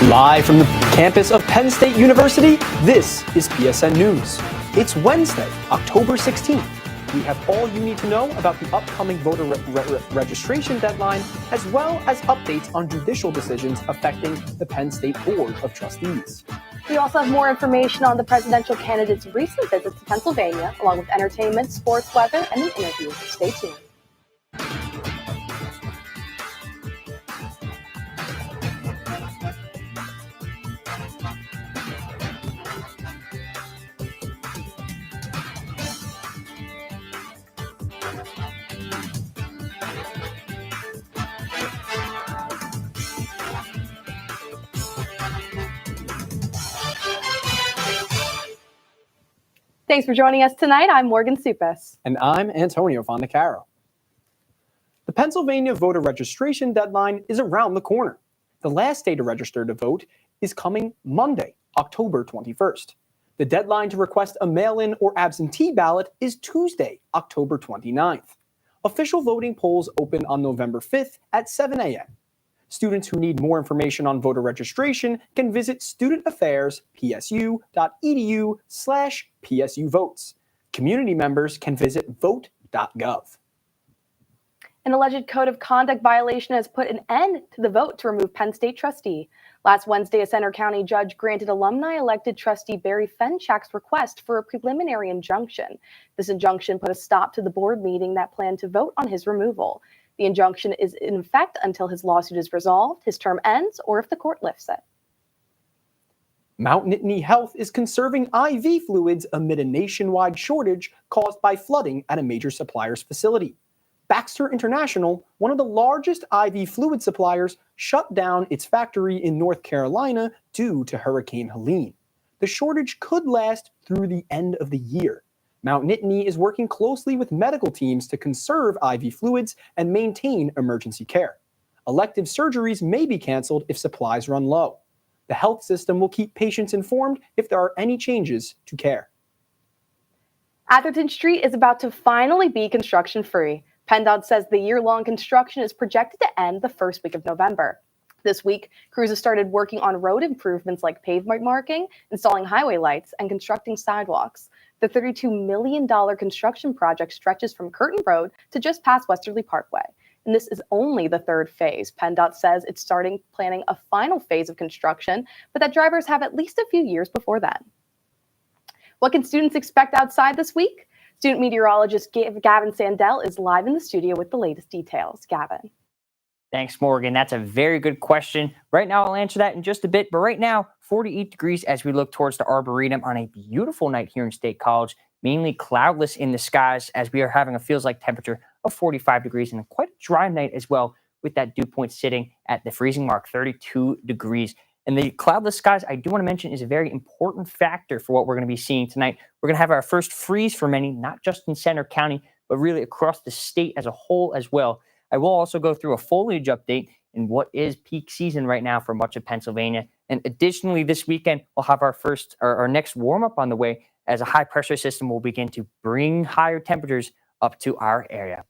Live from the campus of Penn State University, this is PSN News. It's Wednesday, October 16th. We have all you need to know about the upcoming voter registration deadline, as well as updates on judicial decisions affecting the Penn State Board of Trustees. We also have more information on the presidential candidates' recent visits to Pennsylvania, along with entertainment, sports, weather, and an interview. Stay tuned. Thanks for joining us tonight. I'm Morgan Suppes. And I'm Antonio Fondacaro. The Pennsylvania voter registration deadline is around the corner. The last day to register to vote is coming Monday, October 21st. The deadline to request a mail-in or absentee ballot is Tuesday, October 29th. Official voting polls open on November 5th at 7 a.m. Students who need more information on voter registration can visit studentaffairs.psu.edu/PSU votes. Community members can visit vote.gov. An alleged code of conduct violation has put an end to the vote to remove Penn State trustee. Last Wednesday, a Center County judge granted alumni-elected trustee Barry Fenchak's request for a preliminary injunction. This injunction put a stop to the board meeting that planned to vote on his removal. The injunction is in effect until his lawsuit is resolved, his term ends, or if the court lifts it. Mount Nittany Health is conserving IV fluids amid a nationwide shortage caused by flooding at a major supplier's facility. Baxter International, one of the largest IV fluid suppliers, shut down its factory in North Carolina due to Hurricane Helene. The shortage could last through the end of the year. Mount Nittany is working closely with medical teams to conserve IV fluids and maintain emergency care. Elective surgeries may be canceled if supplies run low. The health system will keep patients informed if there are any changes to care. Atherton Street is about to finally be construction-free. PennDOT says the year-long construction is projected to end the first week of November. This week, crews have started working on road improvements like pavement marking, installing highway lights, and constructing sidewalks. The $32 million construction project stretches from Curtin Road to just past Westerly Parkway. And this is only the third phase. PennDOT says it's starting planning a final phase of construction, but that drivers have at least a few years before then. What can students expect outside this week? Student meteorologist Gavin Sandell is live in the studio with the latest details. Gavin. Thanks, Morgan. That's a very good question. Right now, I'll answer that in just a bit. But right now, 48 degrees as we look towards the Arboretum on a beautiful night here in State College. Mainly cloudless in the skies as we are having a feels-like temperature of 45 degrees and quite a dry night as well, with that dew point sitting at the freezing mark, 32 degrees. And the cloudless skies, I do want to mention, is a very important factor for what we're going to be seeing tonight. We're going to have our first freeze for many, not just in Center County, but really across the state as a whole as well. I will also go through a foliage update in what is peak season right now for much of Pennsylvania. And additionally, this weekend, we'll have our next warm-up on the way as a high-pressure system will begin to bring higher temperatures up to our area.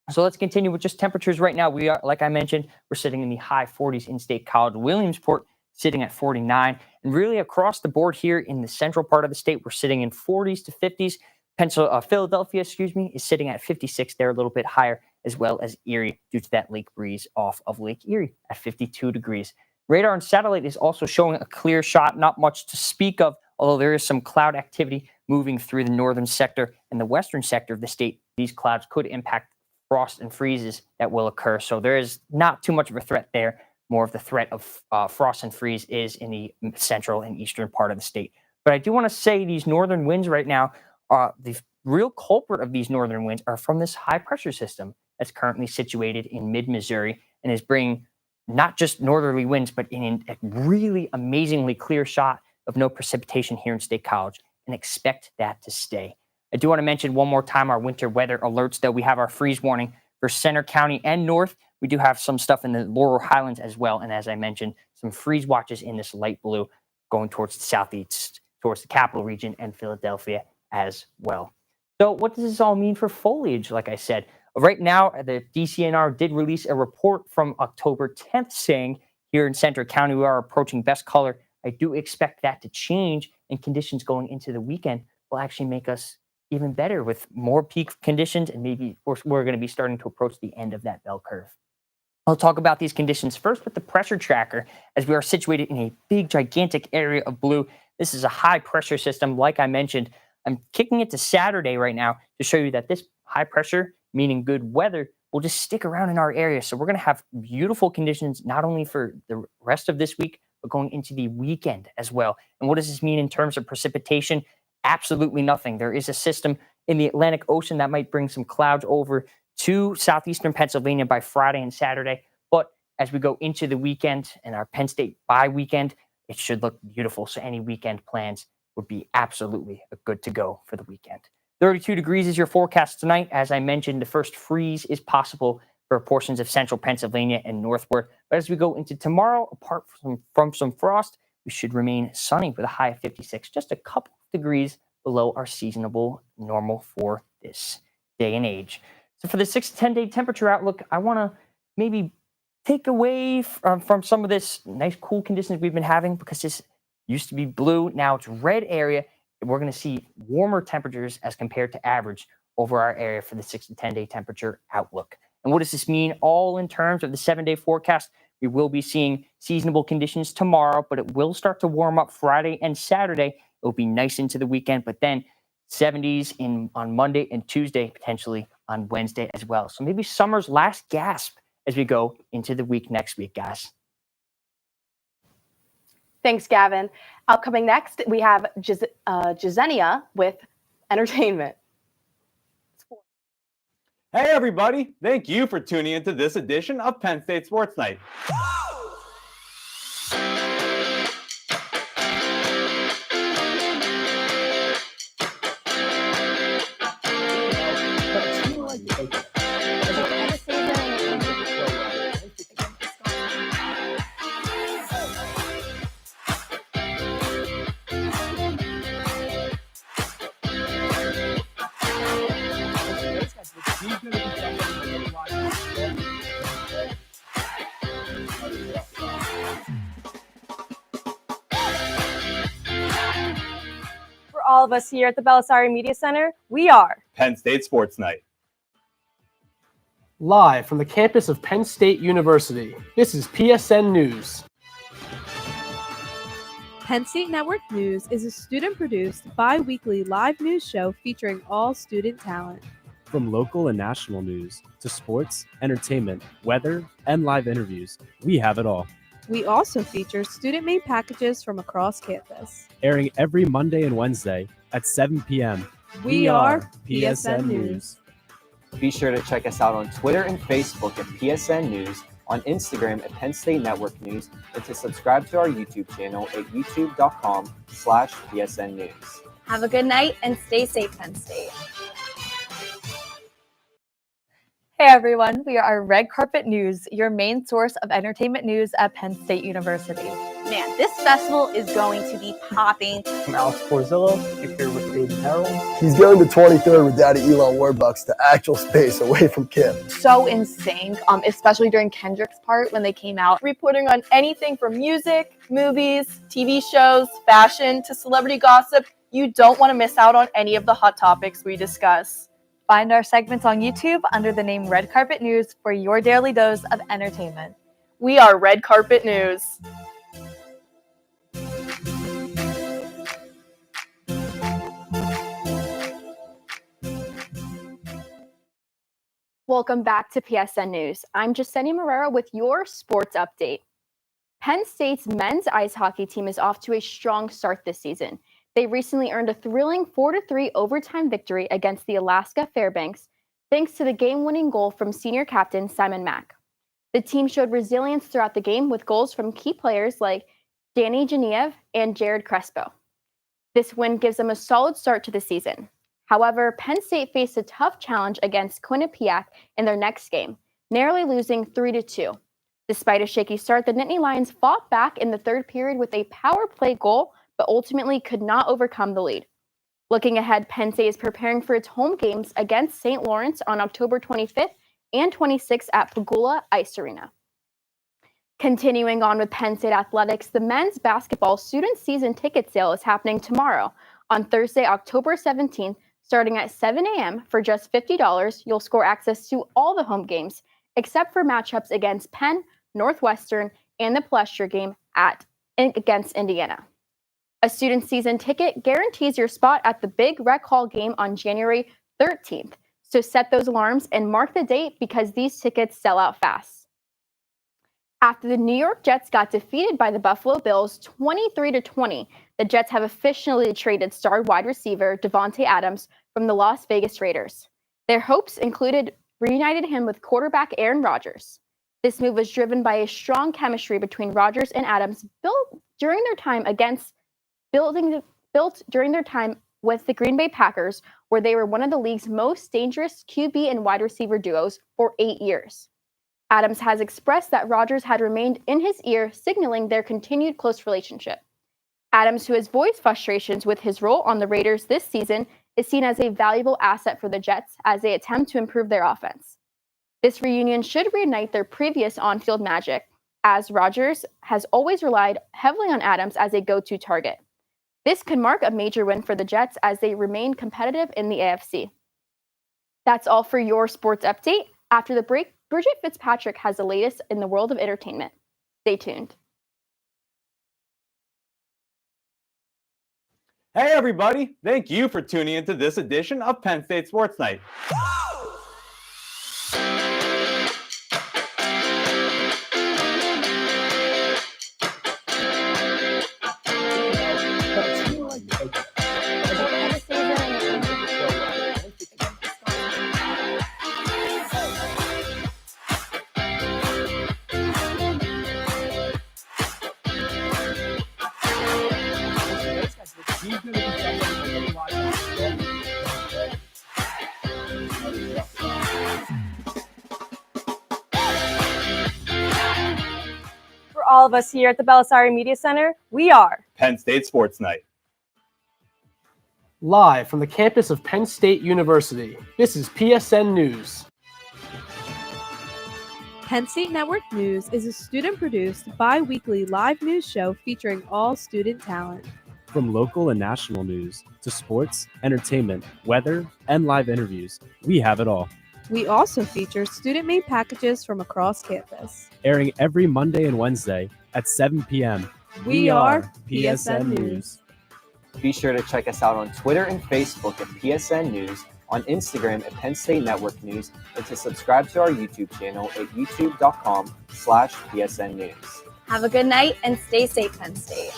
So let's continue with just temperatures right now. We are, like I mentioned, we're sitting in the high 40s in State College. Williamsport sitting at 49. And really across the board here in the central part of the state, we're sitting in 40s to 50s. Philadelphia, is sitting at 56 there, a little bit higher, as well as Erie due to that lake breeze off of Lake Erie at 52 degrees. Radar and satellite is also showing a clear shot, not much to speak of, although there is some cloud activity moving through the northern sector and the western sector of the state. These clouds could impact frost and freezes that will occur. So there is not too much of a threat there. More of the threat of frost and freeze is in the central and eastern part of the state. But I do want to say these northern winds right now, the real culprit of these northern winds are from this high pressure system that's currently situated in mid-Missouri and is bringing not just northerly winds, but in a really amazingly clear shot of no precipitation here in State College, and expect that to stay. I do want to mention one more time our winter weather alerts, though. We have our freeze warning for Center County and North. We do have some stuff in the Laurel Highlands as well. And as I mentioned, some freeze watches in this light blue going towards the southeast, towards the capital region and Philadelphia as well. So what does this all mean for foliage? Like I said, right now, the DCNR did release a report from October 10th saying here in Central County. We are approaching best color. I do expect that to change, and conditions going into the weekend will actually make us even better with more peak conditions, and maybe we're going to be starting to approach the end of that bell curve. I'll talk about these conditions first with the pressure tracker, as we are situated in a big, gigantic area of blue. This is a high pressure system. Like I mentioned, I'm kicking it to Saturday right now to show you that this high pressure, meaning good weather, will just stick around in our area. So we're going to have beautiful conditions, not only for the rest of this week, but going into the weekend as well. And what does this mean in terms of precipitation? Absolutely nothing. There is a system in the Atlantic Ocean that might bring some clouds over to southeastern Pennsylvania by Friday and Saturday. But as we go into the weekend and our Penn State bye weekend, it should look beautiful. So any weekend plans would be absolutely good to go for the weekend. 32 degrees is your forecast tonight. As I mentioned, the first freeze is possible for portions of central Pennsylvania and northward. But as we go into tomorrow, apart from some frost, we should remain sunny with a high of 56, just a couple of degrees below our seasonable normal for this day and age. So for the 6 to 10 day temperature outlook, I want to maybe take away from some of this nice cool conditions we've been having, because this used to be blue, now it's red area. And we're going to see warmer temperatures as compared to average over our area for the 6 to 10 day temperature outlook. And what does this mean all in terms of the 7-day forecast? We will be seeing seasonable conditions tomorrow, but it will start to warm up Friday and Saturday. It will be nice into the weekend, but then 70s on Monday and Tuesday, potentially on Wednesday as well. So maybe summer's last gasp as we go into the week next week, guys. Thanks, Gavin. Coming next, we have Jazenia with entertainment. Hey, everybody. Thank you for tuning into this edition of Penn State Sports Night. For all of us here at the Belisari Media Center, we are Penn State Sports Night. Live from the campus of Penn State University, this is PSN News. Penn State Network News is a student-produced, bi-weekly live news show featuring all student talent. From local and national news to sports, entertainment, weather, and live interviews, we have it all. We also feature student-made packages from across campus. Airing every Monday and Wednesday at 7 p.m. We are PSN News. Be sure to check us out on Twitter and Facebook at PSN News, on Instagram at Penn State Network News, and to subscribe to our YouTube channel at youtube.com/PSN News. Have a good night and stay safe, Penn State. Hey everyone, we are Red Carpet News, your main source of entertainment news at Penn State University. Man, this festival is going to be popping. I'm Alex Porzillo, here with David Harrell. He's going to 23rd with Daddy Elon Warbucks to actual space away from Kim. So insane, especially during Kendrick's part when they came out, reporting on anything from music, movies, TV shows, fashion, to celebrity gossip. You don't want to miss out on any of the hot topics we discuss. Find our segments on YouTube under the name Red Carpet News for your daily dose of entertainment. We are Red Carpet News. Welcome back to PSN News. I'm Jasenia Marrero with your sports update. Penn State's men's ice hockey team is off to a strong start this season. They recently earned a thrilling 4-3 overtime victory against the Alaska Fairbanks, thanks to the game-winning goal from senior captain Simon Mack. The team showed resilience throughout the game with goals from key players like Danny Genev and Jared Crespo. This win gives them a solid start to the season. However, Penn State faced a tough challenge against Quinnipiac in their next game, narrowly losing 3-2. Despite a shaky start, the Nittany Lions fought back in the third period with a power play goal, but ultimately could not overcome the lead. Looking ahead, Penn State is preparing for its home games against St. Lawrence on October 25th and 26th at Pagula Ice Arena. Continuing on with Penn State athletics, the men's basketball student season ticket sale is happening tomorrow. On Thursday, October 17th, starting at 7 a.m. for just $50, you'll score access to all the home games, except for matchups against Penn, Northwestern, and the Palestra game against Indiana. A student season ticket guarantees your spot at the Big Rec Hall game on January 13th. So set those alarms and mark the date because these tickets sell out fast. After the New York Jets got defeated by the Buffalo Bills 23-20, the Jets have officially traded star wide receiver Davante Adams from the Las Vegas Raiders. Their hopes reunited him with quarterback Aaron Rodgers. This move was driven by a strong chemistry between Rodgers and Adams built during their time with the Green Bay Packers, where they were one of the league's most dangerous QB and wide receiver duos for 8 years. Adams has expressed that Rodgers had remained in his ear, signaling their continued close relationship. Adams, who has voiced frustrations with his role on the Raiders this season, is seen as a valuable asset for the Jets as they attempt to improve their offense. This reunion should reignite their previous on-field magic, as Rodgers has always relied heavily on Adams as a go-to target. This could mark a major win for the Jets as they remain competitive in the AFC. That's all for your sports update. After the break, Bridget Fitzpatrick has the latest in the world of entertainment. Stay tuned. Hey everybody, thank you for tuning into this edition of Penn State Sports Night. For all of us here at the Belisari Media Center, we are Penn State Sports Night. Live from the campus of Penn State University, this is PSN News. Penn State Network News is a student-produced, bi-weekly live news show featuring all student talent. From local and national news to sports, entertainment, weather, and live interviews, we have it all. We also feature student-made packages from across campus. Airing every Monday and Wednesday at 7 p.m. We are PSN News. Be sure to check us out on Twitter and Facebook at PSN News, on Instagram at Penn State Network News, and to subscribe to our YouTube channel at youtube.com/PSN News. Have a good night and stay safe, Penn State.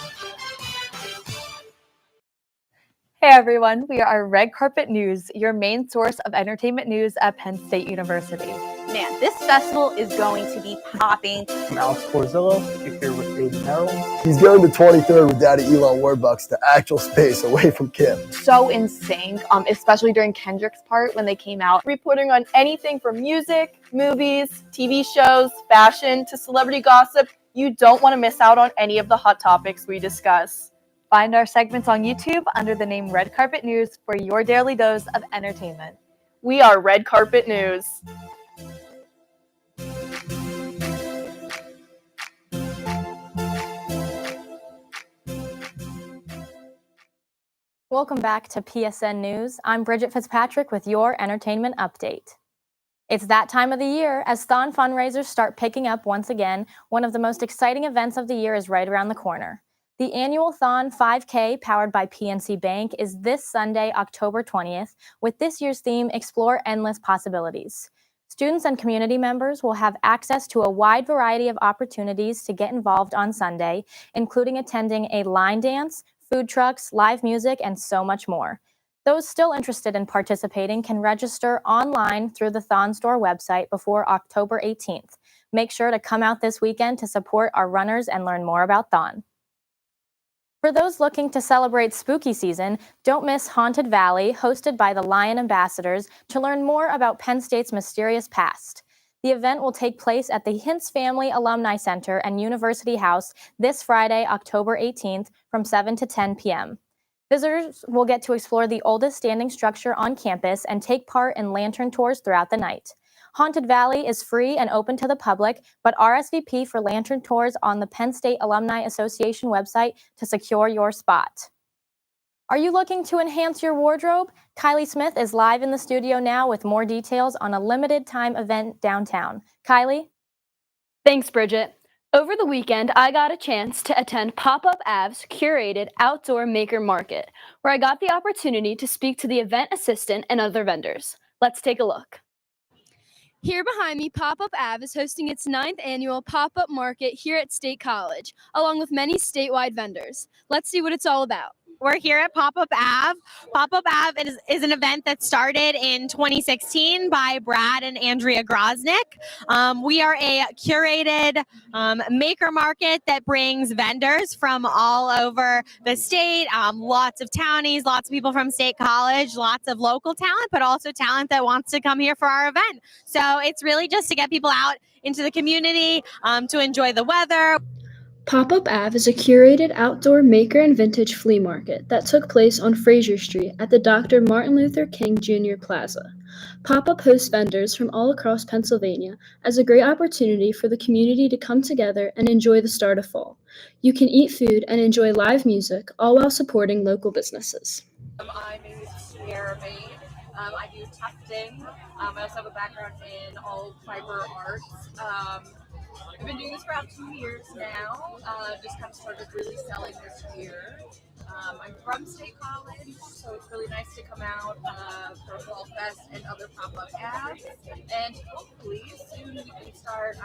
Hey everyone, we are Red Carpet News, your main source of entertainment news at Penn State University. Man, this festival is going to be popping. I'm Alex Porzillo, here with Aiden Harrell. He's going to 23rd with Daddy Elon Warbucks to actual space away from Kim. So in sync, especially during Kendrick's part when they came out, reporting on anything from music, movies, TV shows, fashion, to celebrity gossip. You don't want to miss out on any of the hot topics we discuss. Find our segments on YouTube under the name Red Carpet News for your daily dose of entertainment. We are Red Carpet News. Welcome back to PSN News. I'm Bridget Fitzpatrick with your entertainment update. It's that time of the year as Thon fundraisers start picking up once again. One of the most exciting events of the year is right around the corner. The annual Thon 5K, powered by PNC Bank, is this Sunday, October 20th, with this year's theme, Explore Endless Possibilities. Students and community members will have access to a wide variety of opportunities to get involved on Sunday, including attending a line dance, food trucks, live music, and so much more. Those still interested in participating can register online through the Thon Store website before October 18th. Make sure to come out this weekend to support our runners and learn more about Thon. For those looking to celebrate spooky season, don't miss Haunted Valley, hosted by the Lion Ambassadors, to learn more about Penn State's mysterious past. The event will take place at the Hintz Family Alumni Center and University House this Friday, October 18th, from 7 to 10 p.m. Visitors will get to explore the oldest standing structure on campus and take part in lantern tours throughout the night. Haunted Valley is free and open to the public, but RSVP for lantern tours on the Penn State Alumni Association website to secure your spot. Are you looking to enhance your wardrobe? Kylie Smith is live in the studio now with more details on a limited time event downtown. Kylie? Thanks, Bridget. Over the weekend, I got a chance to attend Pop-Up Av's curated outdoor maker market, where I got the opportunity to speak to the event assistant and other vendors. Let's take a look. Here behind me, Pop-Up Ave is hosting its 9th annual pop-up market here at State College, along with many statewide vendors. Let's see what it's all about. We're here at Pop-Up Ave. Pop-Up Ave is an event that started in 2016 by Brad and Andrea Grosnick. We are a curated maker market that brings vendors from all over the state, lots of townies, lots of people from State College, lots of local talent, but also talent that wants to come here for our event. So it's really just to get people out into the community, to enjoy the weather. Pop-Up Ave is a curated outdoor maker and vintage flea market that took place on Fraser Street at the Dr. Martin Luther King Jr. Plaza. Pop-Up hosts vendors from all across Pennsylvania as a great opportunity for the community to come together and enjoy the start of fall. You can eat food and enjoy live music, all while supporting local businesses. I'm Sierra Maine. I do tufting. I also have a background in all fiber arts. I've been doing this for about 2 years now. Just kind of started really selling this year. I'm from State College, so it's really nice to come out for Fall Fest and other pop-up ads. And hopefully soon we can start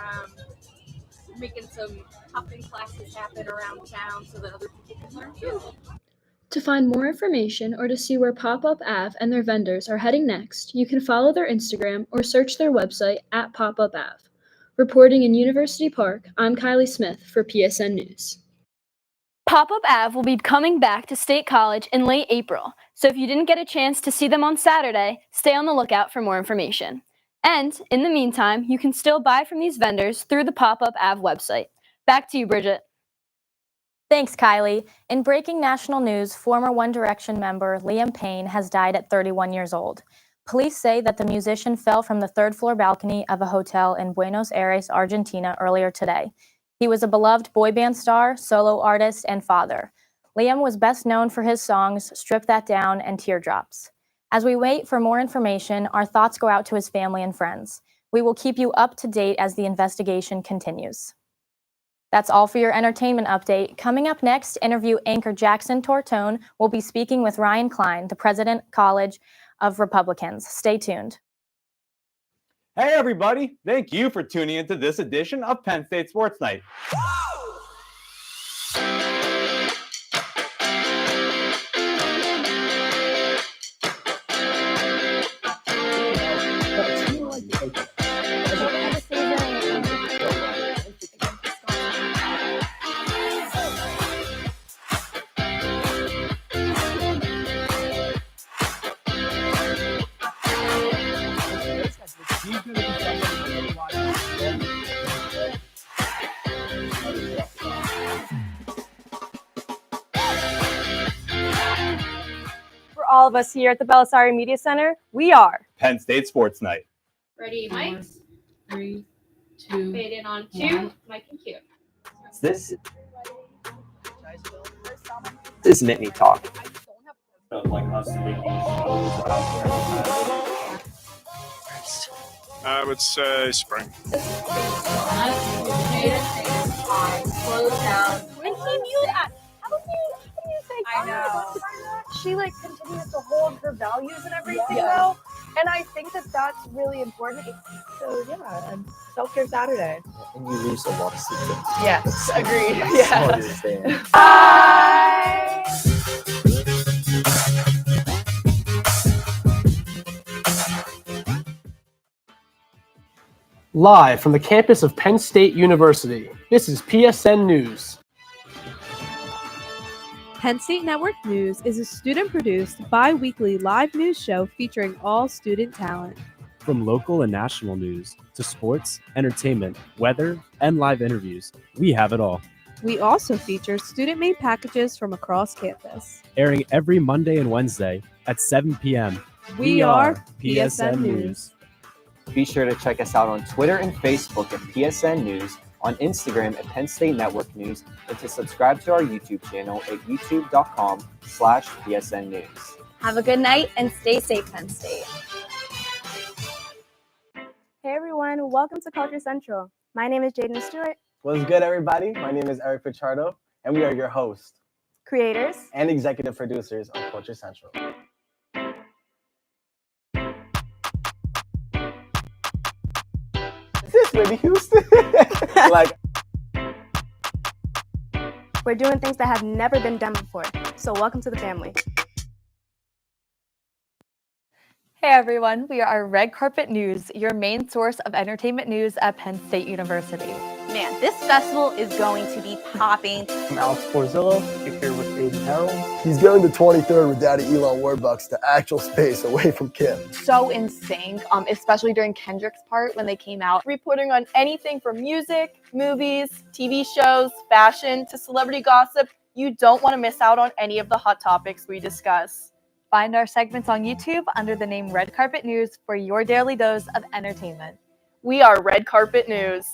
making some hopping classes happen around town so that other people can learn too. To find more information or to see where Pop-Up Ave and their vendors are heading next, you can follow their Instagram or search their website at Pop-Up Ave. Reporting in University Park, I'm Kylie Smith for PSN News. Pop-Up Ave will be coming back to State College in late April, so if you didn't get a chance to see them on Saturday, stay on the lookout for more information. And in the meantime, you can still buy from these vendors through the Pop-Up Ave website. Back to you, Bridget. Thanks, Kylie. In breaking national news, former One Direction member Liam Payne has died at 31 years old. Police say that the musician fell from the third-floor balcony of a hotel in Buenos Aires, Argentina, earlier today. He was a beloved boy band star, solo artist, and father. Liam was best known for his songs Strip That Down and Teardrops. As we wait for more information, our thoughts go out to his family and friends. We will keep you up to date as the investigation continues. That's all for your entertainment update. Coming up next, interview anchor Jackson Tortone will be speaking with Ryan Klein, the president College of Republicans. Stay tuned. Hey, everybody. Thank you for tuning into this edition of Penn State Sports Night. For all of us here at the Belisari Media Center, we are Penn State Sports Night. Ready, Mike? 3, 2, fade in on 2, Mike and Q. This is Mitney Talk. I would say spring. Slow down. And he knew that. How do you say I know. She continues to hold her values and everything though. And I think that's really important. So yeah, and self-care Saturday. And you lose a lot of sleep. Yes, agreed. Yeah. Bye. Live from the campus of Penn State University, this is PSN News. Penn State Network News is a student-produced, bi-weekly live news show featuring all student talent. From local and national news to sports, entertainment, weather, and live interviews, we have it all. We also feature student-made packages from across campus. Airing every Monday and Wednesday at 7 p.m. We are PSN News. Be sure to check us out on Twitter and Facebook at PSN News, on Instagram at Penn State Network News, and to subscribe to our YouTube channel at youtube.com/PSN News. Have a good night and stay safe, Penn State. Hey everyone, welcome to Culture Central. My name is Jaden Stewart. What's good, everybody? My name is Eric Pichardo, and we are your hosts, creators, and executive producers of Culture Central. Is this Whitney Houston? We're doing things that have never been done before, so welcome to the family. Hey everyone, we are Red Carpet News, your main source of entertainment news at Penn State University. Man, this festival is going to be popping. I'm Alex Borzillo, here with Aiden Harold. He's going to 23rd with Daddy Elon Warbucks to actual space away from Kim. So in sync, especially during Kendrick's part when they came out, reporting on anything from music, movies, TV shows, fashion, to celebrity gossip. You don't want to miss out on any of the hot topics we discuss. Find our segments on YouTube under the name Red Carpet News for your daily dose of entertainment. We are Red Carpet News.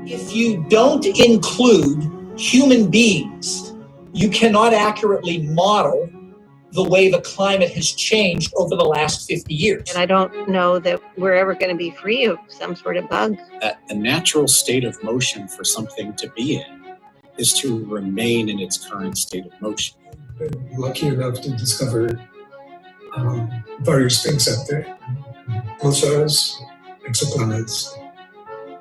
If you don't include human beings, you cannot accurately model the way the climate has changed over the last 50 years. And I don't know that we're ever going to be free of some sort of bug. A natural state of motion for something to be in is to remain in its current state of motion. Been lucky enough to discover various things out there. Pulsars, exoplanets,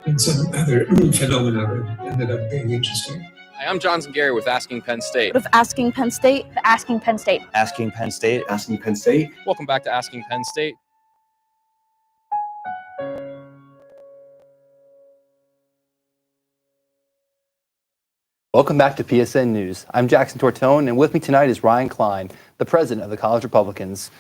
and some other phenomena that ended up being interesting. Hi, I'm Johnson Gary with Asking Penn State. Of Asking Penn State, Asking Penn State. Asking Penn State. Asking Penn State. Welcome back to Asking Penn State. Welcome back to PSN News. I'm Jackson Tortone, and with me tonight is Ryan Klein, the president of the College Republicans.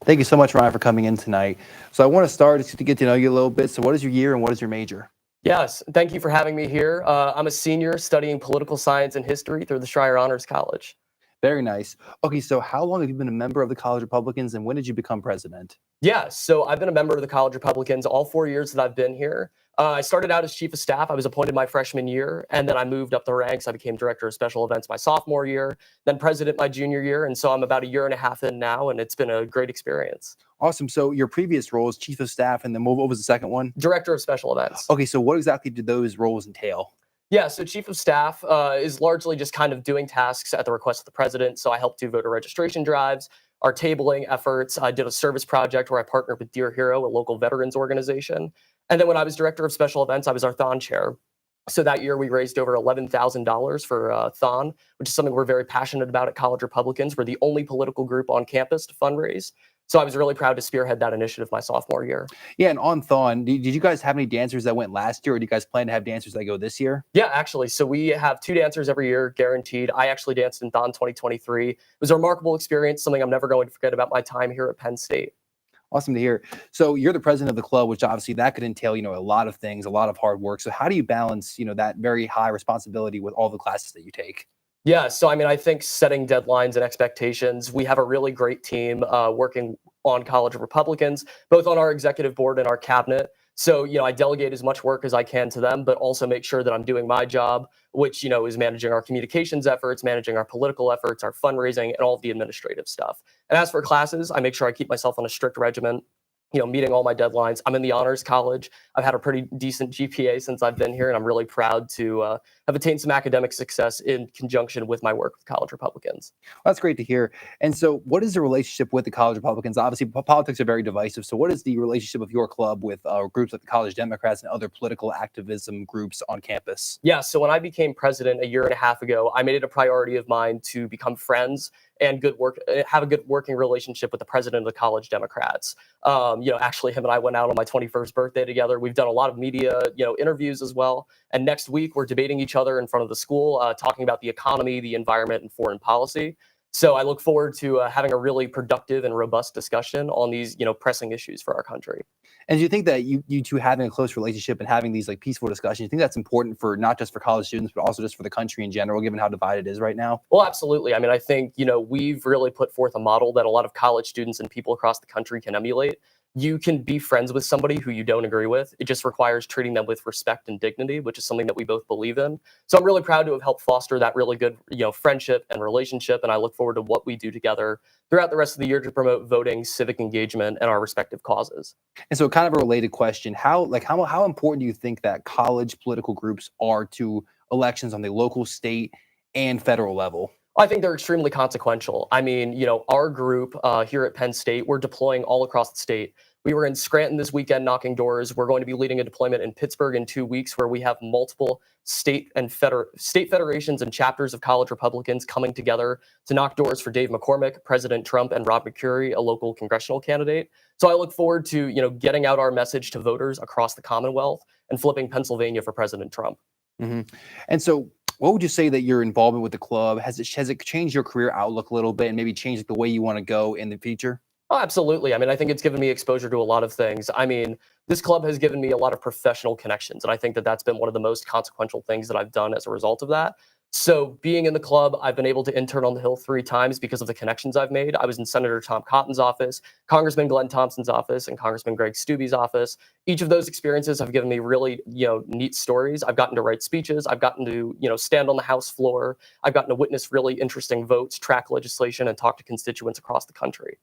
Thank you so much, Ryan, for coming in tonight. So I want to start just to get to know you a little bit. So what is your year and what is your major? Yes, thank you for having me here. I'm a senior studying political science and history through the Schreier Honors College. Very nice. Okay, so how long have you been a member of the College Republicans and when did you become president? Yeah, so I've been a member of the College Republicans all 4 years that I've been here. I started out as chief of staff. I was appointed my freshman year, and then I moved up the ranks. I became director of special events my sophomore year, then president my junior year, and so I'm about a year and a half in now, and it's been a great experience. Awesome. So your previous role is chief of staff, and then what was the second one? Director of special events. Okay, so what exactly did those roles entail? Yeah, so chief of staff is largely just kind of doing tasks at the request of the president. So I helped do voter registration drives, our tabling efforts. I did a service project where I partnered with Dear Hero, a local veterans organization. And then when I was director of special events, I was our Thon chair. So that year we raised over $11,000 for Thon, which is something we're very passionate about at College Republicans. We're the only political group on campus to fundraise. So I was really proud to spearhead that initiative my sophomore year. Yeah, and on Thon, did you guys have any dancers that went last year, or do you guys plan to have dancers that go this year? Yeah, actually. So we have 2 dancers every year, guaranteed. I actually danced in Thon 2023. It was a remarkable experience, something I'm never going to forget about my time here at Penn State. Awesome to hear. So you're the president of the club, which obviously that could entail, a lot of things, a lot of hard work. So how do you balance, that very high responsibility with all the classes that you take? Yeah, so I think setting deadlines and expectations. We have a really great team working on College Republicans, both on our executive board and our cabinet. So, I delegate as much work as I can to them, but also make sure that I'm doing my job, which, is managing our communications efforts, managing our political efforts, our fundraising, and all of the administrative stuff. And as for classes, I make sure I keep myself on a strict regimen, meeting all my deadlines. I'm in the honors college. I've had a pretty decent GPA since I've been here, and I'm really proud to have attained some academic success in conjunction with my work with College Republicans. Well, that's great to hear. And so what is the relationship with the College Republicans? Obviously, politics are very divisive. So what is the relationship of your club with groups like the College Democrats and other political activism groups on campus? Yeah, so when I became president a year and a half ago, I made it a priority of mine to become friends and have a good working relationship with the president of the College Democrats. Actually, him and I went out on my 21st birthday together. We've done a lot of media, interviews as well. And next week, we're debating each other in front of the school, talking about the economy, the environment, and foreign policy. So I look forward to having a really productive and robust discussion on these, pressing issues for our country. And do you think that you two having a close relationship and having these like peaceful discussions, you think that's important for not just for college students, but also just for the country in general, given how divided it is right now? Well, absolutely. I mean, I think, we've really put forth a model that a lot of college students and people across the country can emulate. You can be friends with somebody who you don't agree with. It just requires treating them with respect and dignity, which is something that we both believe in. So I'm really proud to have helped foster that really good, friendship and relationship. And I look forward to what we do together throughout the rest of the year to promote voting, civic engagement, and our respective causes. And so kind of a related question, how important do you think that college political groups are to elections on the local, state, and federal level? I think they're extremely consequential. I mean, our group here at Penn State, we're deploying all across the state. We were in Scranton this weekend knocking doors. We're going to be leading a deployment in Pittsburgh in 2 weeks where we have multiple state federations and chapters of college Republicans coming together to knock doors for Dave McCormick, President Trump, and Rob McCreary, a local congressional candidate. So I look forward to, getting out our message to voters across the Commonwealth and flipping Pennsylvania for President Trump. Mm-hmm. And so what would you say that your involvement with the club, has it changed your career outlook a little bit and maybe changed the way you want to go in the future? Oh, absolutely. I mean, I think it's given me exposure to a lot of things. I mean, this club has given me a lot of professional connections, and I think that that's been one of the most consequential things that I've done as a result of that. So being in the club, I've been able to intern on the Hill 3 times because of the connections I've made. I was in Senator Tom Cotton's office, Congressman Glenn Thompson's office, and Congressman Greg Stubbe's office. Each of those experiences have given me really, neat stories. I've gotten to write speeches. I've gotten to, stand on the House floor. I've gotten to witness really interesting votes, track legislation, and talk to constituents across the country.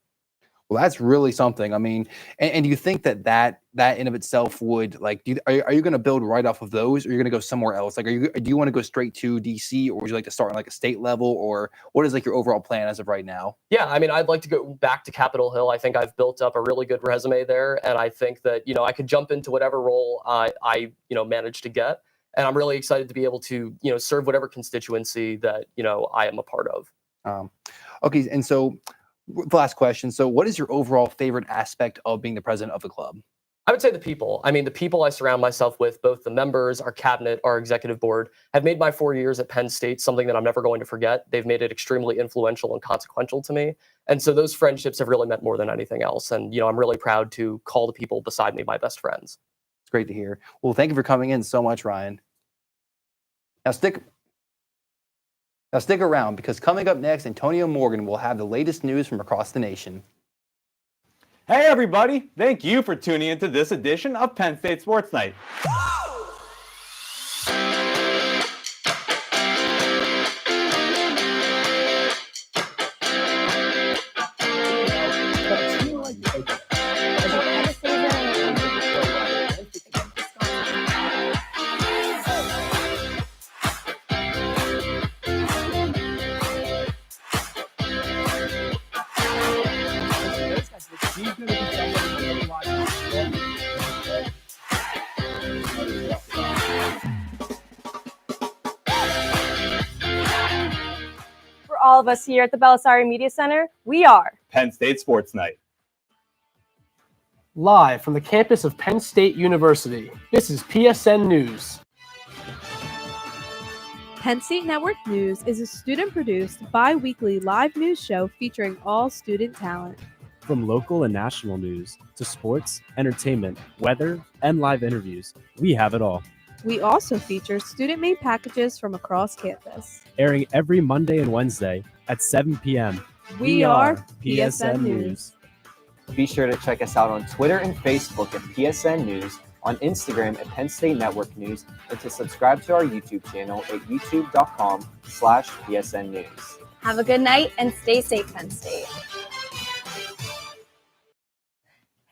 Well, that's really something. I mean, and do you think that in of itself would like? Are you going to build right off of those, or are you going to go somewhere else? Like, do you want to go straight to DC, or would you like to start on like a state level, or what is like your overall plan as of right now? Yeah, I mean, I'd like to go back to Capitol Hill. I think I've built up a really good resume there, and I think that I could jump into whatever role I manage to get, and I'm really excited to be able to serve whatever constituency that I am a part of. Okay, and so. The last question. So what is your overall favorite aspect of being the president of the club? I would say the people. I mean, the people I surround myself with, both the members, our cabinet, our executive board, have made my 4 years at Penn State something that I'm never going to forget. They've made it extremely influential and consequential to me. And so those friendships have really meant more than anything else. And, I'm really proud to call the people beside me my best friends. It's great to hear. Well, thank you for coming in so much, Ryan. Now stick around, because coming up next, Antonio Morgan will have the latest news from across the nation. Hey everybody, thank you for tuning into this edition of Penn State Sports Night. For all of us here at the Belisari Media Center, we are Penn State Sports Night. Live from the campus of Penn State University, this is PSN News. Penn State Network News is a student-produced, bi-weekly live news show featuring all student talent. From local and national news to sports, entertainment, weather, and live interviews, we have it all. We also feature student-made packages from across campus. Airing every Monday and Wednesday at 7 p.m. We are PSN News. Be sure to check us out on Twitter and Facebook at PSN News, on Instagram at Penn State Network News, and to subscribe to our YouTube channel at youtube.com/PSN News. Have a good night and stay safe, Penn State.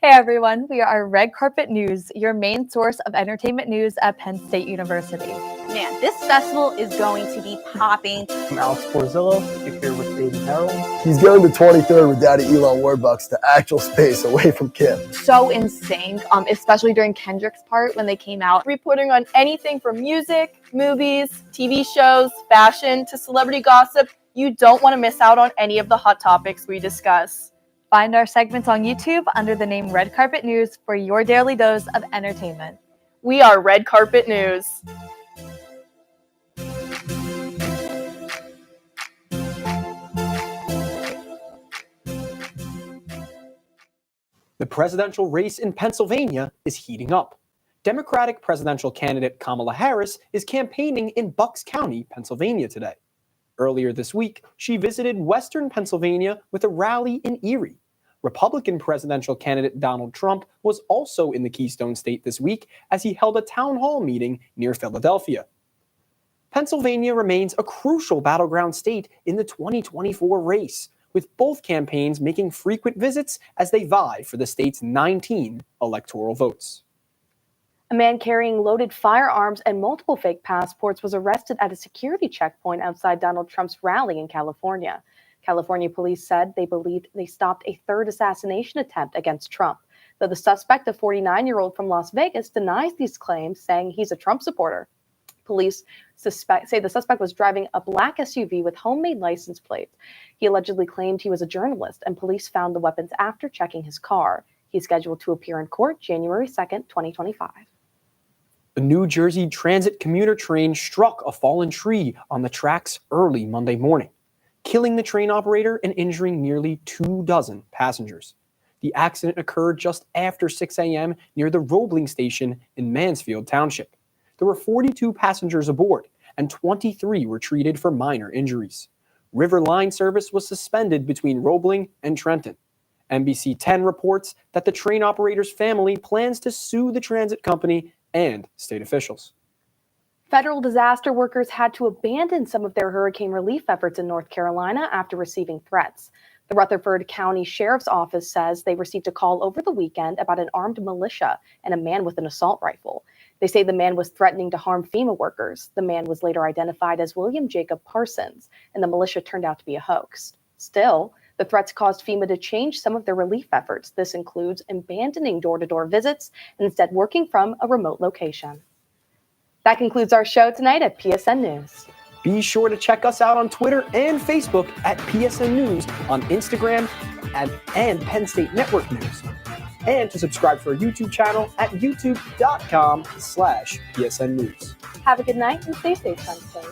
Hey everyone, we are Red Carpet News, your main source of entertainment news at Penn State University. Man, this festival is going to be popping. I'm Alex Borzillo, here with Aiden Harold. He's going to 23rd with Daddy Elon Warbucks to actual space away from Kim. So in sync, especially during Kendrick's part when they came out. Reporting on anything from music, movies, TV shows, fashion, to celebrity gossip. You don't want to miss out on any of the hot topics we discuss. Find our segments on YouTube under the name Red Carpet News for your daily dose of entertainment. We are Red Carpet News. The presidential race in Pennsylvania is heating up. Democratic presidential candidate Kamala Harris is campaigning in Bucks County, Pennsylvania today. Earlier this week, she visited Western Pennsylvania with a rally in Erie. Republican presidential candidate Donald Trump was also in the Keystone State this week as he held a town hall meeting near Philadelphia. Pennsylvania remains a crucial battleground state in the 2024 race, with both campaigns making frequent visits as they vie for the state's 19 electoral votes. A man carrying loaded firearms and multiple fake passports was arrested at a security checkpoint outside Donald Trump's rally in California. California police said they believed they stopped a third assassination attempt against Trump, though the suspect, a 49-year-old from Las Vegas, denies these claims, saying he's a Trump supporter. Police say the suspect was driving a black SUV with homemade license plates. He allegedly claimed he was a journalist, and police found the weapons after checking his car. He's scheduled to appear in court January 2nd, 2025. A New Jersey Transit commuter train struck a fallen tree on the tracks early Monday morning, killing the train operator and injuring nearly 24 passengers. The accident occurred just after 6 a.m. near the Roebling station in Mansfield Township. There were 42 passengers aboard, and 23 were treated for minor injuries. River line service was suspended between Roebling and Trenton. NBC 10 reports that the train operator's family plans to sue the transit company and state officials. Federal disaster workers had to abandon some of their hurricane relief efforts in North Carolina after receiving threats. The Rutherford County Sheriff's Office says they received a call over the weekend about an armed militia and a man with an assault rifle. They say the man was threatening to harm FEMA workers. The man was later identified as William Jacob Parsons, and the militia turned out to be a hoax. Still, the threats caused FEMA to change some of their relief efforts. This includes abandoning door-to-door visits and instead working from a remote location. That concludes our show tonight at PSN News. Be sure to check us out on Twitter and Facebook at PSN News, on Instagram and Penn State Network News, and to subscribe to our YouTube channel at youtube.com/PSN News. Have a good night and stay safe, Penn State.